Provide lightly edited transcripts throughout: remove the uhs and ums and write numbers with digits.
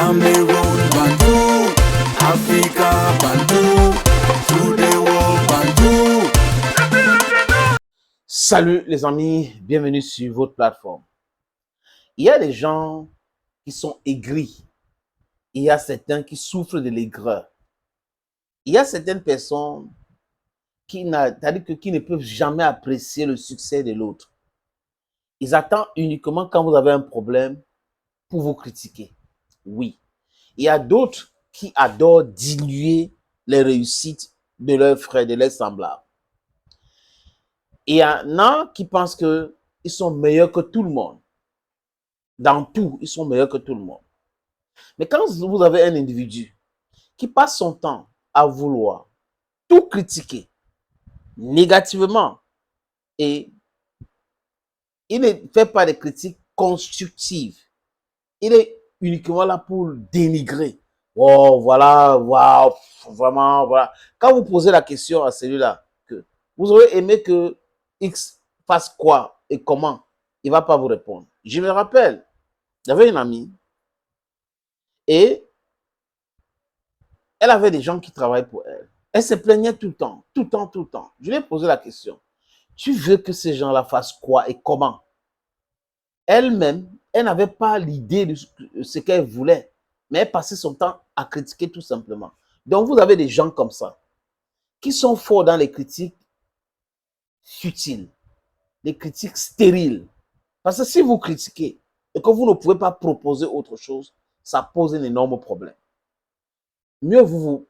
Cameroon, Bantou, Africa, Bantou, through the world, Bantou. Salut les amis, bienvenue sur votre plateforme. Il y a des gens qui sont aigris. Il y a certains qui souffrent de l'aigreur. Il y a certaines personnes qui ne peuvent jamais apprécier le succès de l'autre. Ils attendent uniquement quand vous avez un problème pour vous critiquer. Oui. Il y a d'autres qui adorent diluer les réussites de leurs frères, de leurs semblables. Il y en a qui pensent qu'ils sont meilleurs que tout le monde. Dans tout, ils sont meilleurs que tout le monde. Mais quand vous avez un individu qui passe son temps à vouloir tout critiquer négativement et il ne fait pas de critiques constructives, il est uniquement là pour dénigrer. Oh, voilà, wow, vraiment, voilà. Quand vous posez la question à celui-là, que vous aurez aimé que X fasse quoi et comment, il ne va pas vous répondre. Je me rappelle, j'avais une amie et elle avait des gens qui travaillent pour elle. Elle se plaignait tout le temps, tout le temps, tout le temps. Je lui ai posé la question. Tu veux que ces gens-là fassent quoi et comment? Elle-même, elle n'avait pas l'idée de ce qu'elle voulait, mais elle passait son temps à critiquer tout simplement. Donc, vous avez des gens comme ça, qui sont forts dans les critiques futiles, les critiques stériles. Parce que si vous critiquez et que vous ne pouvez pas proposer autre chose, ça pose un énorme problème. Mieux vous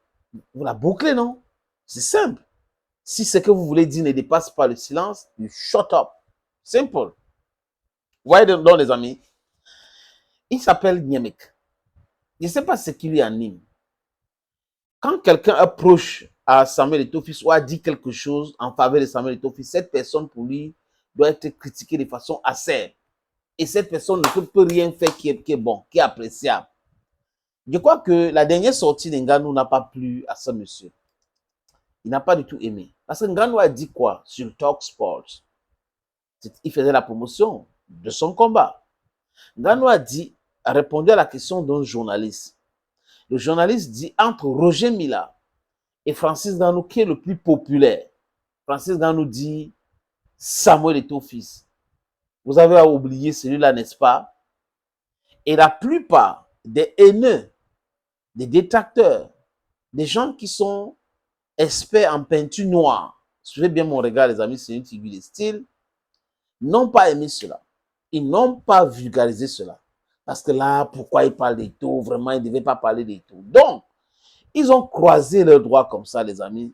la bouclez, non? C'est simple. Si ce que vous voulez dire ne dépasse pas le silence, you shut up. Simple. Vous voyez donc les amis, il s'appelle Nyemek. Je ne sais pas ce qui lui anime. Quand quelqu'un approche à Samuel Eto'o-Fils ou a dit quelque chose en faveur de Samuel Eto'o-Fils, cette personne pour lui doit être critiquée de façon acerbe. Et cette personne ne peut rien faire qui est bon, qui est appréciable. Je crois que la dernière sortie d'Ngannou n'a pas plu à ce monsieur. Il n'a pas du tout aimé. Parce que Ngannou a dit quoi sur Talk Sports? Il faisait la promotion de son combat. Ngannou a répondu à la question d'un journaliste. Le journaliste dit entre Roger Mila et Francis Ngannou, qui est le plus populaire? Francis Ngannou dit Samuel Eto'o-Fils. Vous avez oublié celui-là, n'est-ce pas? Et la plupart des haineux, des détracteurs, des gens qui sont experts en peinture noire, suivez bien mon regard les amis, c'est une figure de style, n'ont pas aimé cela. Ils n'ont pas vulgarisé cela. Parce que là, pourquoi ils parlent des taux? Vraiment, ils ne devaient pas parler des taux. Donc, ils ont croisé leurs doigts comme ça, les amis.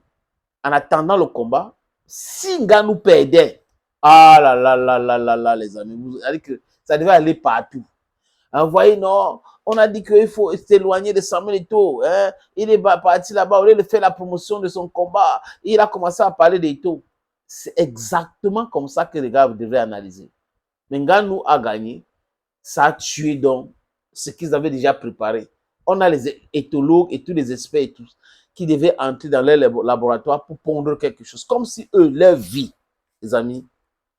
En attendant le combat, si Ngannou perdait, ah là là là là là là, les amis, vous savez que ça devait aller partout. Vous voyez, non, on a dit qu'il faut s'éloigner de Samuel Eto'o. Hein? Il est parti là-bas, au lieu de faire la promotion de son combat, il a commencé à parler d'Eto'o. C'est exactement comme ça que les gars devraient analyser. Mais Ngannou a gagné, ça a tué donc ce qu'ils avaient déjà préparé. On a les éthologues et tous les experts et tous qui devaient entrer dans leur laboratoire pour pondre quelque chose. Comme si eux, leur vie, les amis,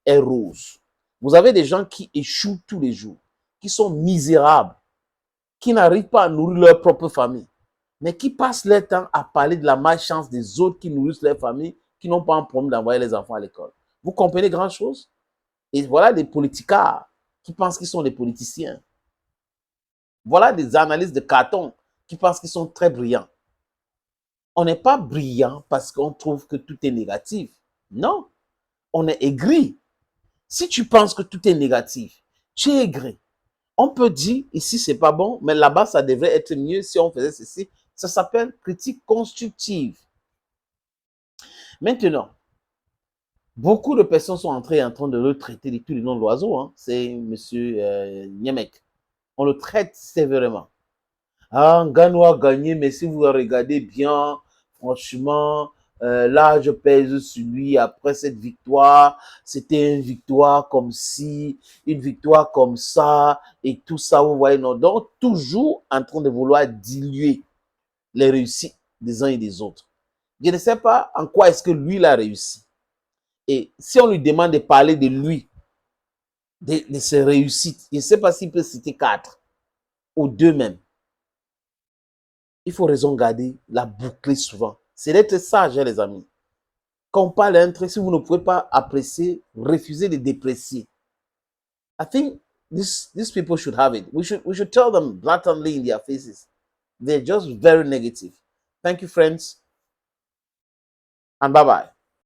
est rose. Vous avez des gens qui échouent tous les jours, qui sont misérables, qui n'arrivent pas à nourrir leur propre famille, mais qui passent leur temps à parler de la malchance des autres qui nourrissent leur famille, qui n'ont pas un problème d'envoyer les enfants à l'école. Vous comprenez grand chose? Et voilà des politicards qui pensent qu'ils sont des politiciens. Voilà des analystes de carton qui pensent qu'ils sont très brillants. On n'est pas brillant parce qu'on trouve que tout est négatif. Non, on est aigri. Si tu penses que tout est négatif, tu es aigri. On peut dire, ici, c'est pas bon, mais là-bas, ça devrait être mieux si on faisait ceci. Ça s'appelle critique constructive. Maintenant, beaucoup de personnes sont en train de le traiter de tous les noms d'oiseaux. Hein. C'est M. Nyemek. On le traite sévèrement. Ah, Ngannou a gagné, mais si vous regardez bien, franchement, là, je pèse sur lui après cette victoire. C'était une victoire comme ci, une victoire comme ça, et tout ça, vous voyez, non. Donc, toujours en train de vouloir diluer les réussites des uns et des autres. Je ne sais pas en quoi est-ce que lui, il a réussi. Et si on lui demande de parler de lui, de ses réussites, je ne sais pas s'il peut citer 4 ou 2 même. il faut raison garder, la boucler souvent. C'est d'être sage, hein, les amis. Quand on parle d'un truc, si vous ne pouvez pas apprécier, refusez de déprécier. I think these people should have it. We should tell them blatantly in their faces. They're just very negative. Thank you, friends, and bye-bye.